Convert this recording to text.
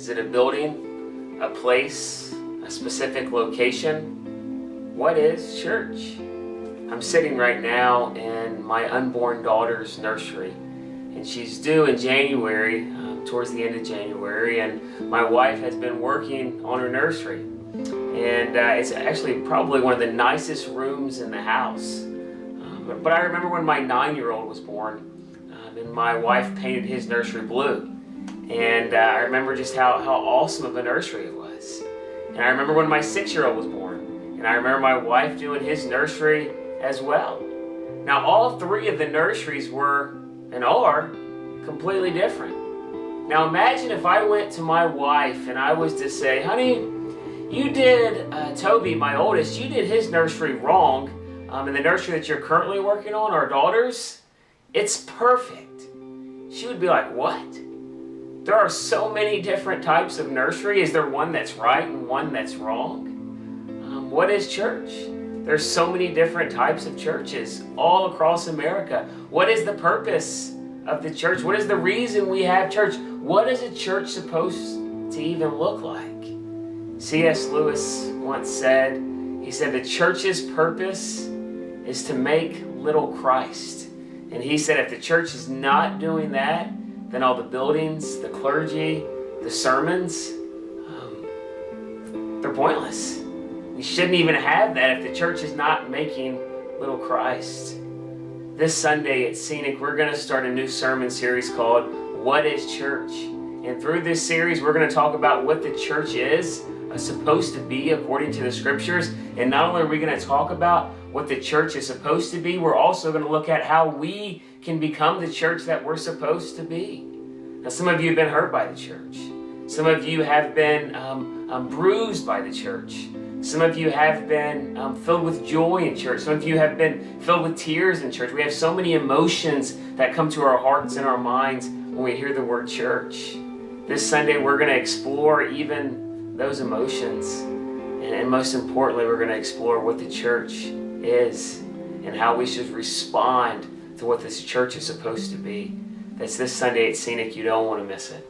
Is it a building, a place, a specific location? What is church? I'm sitting right now in my unborn daughter's nursery, and she's due in January, towards the end of January, and my wife has been working on her nursery. And it's actually probably one of the nicest rooms in the house. But I remember when my 9-year-old was born, and my wife painted his nursery blue. And I remember just how awesome of a nursery it was. And I remember when my 6-year-old was born, and I remember my wife doing his nursery as well. Now all three of the nurseries were, and are, completely different. Now imagine if I went to my wife and I was to say, honey, you did, Toby, my oldest, you did his nursery wrong. In the nursery that you're currently working on, our daughter's, it's perfect. She would be like, what? There are so many different types of nursery. Is there one that's right and one that's wrong? What is church? There's so many different types of churches all across America. What is the purpose of the church? What is the reason we have church? What is a church supposed to even look like? C.S. Lewis once said, he said, the church's purpose is to make little Christ. And he said if the church is not doing that, then all the buildings, the clergy, the sermons, they're pointless. We shouldn't even have that if the church is not making little Christ. This Sunday at Scenic, we're going to start a new sermon series called What is Church? And through this series, we're going to talk about what the church is supposed to be according to the scriptures. And not only are we going to talk about what the church is supposed to be, we're also going to look at how we can become the church that we're supposed to be. Now, some of you have been hurt by the church. Some of you have been bruised by the church. Some of you have been filled with joy in church. Some of you have been filled with tears in church. We have so many emotions that come to our hearts and our minds when we hear the word church. This Sunday, we're going to explore even those emotions. And most importantly, we're going to explore what the church is and how we should respond to what this church is supposed to be. That's this Sunday at Scenic. You don't want to miss it.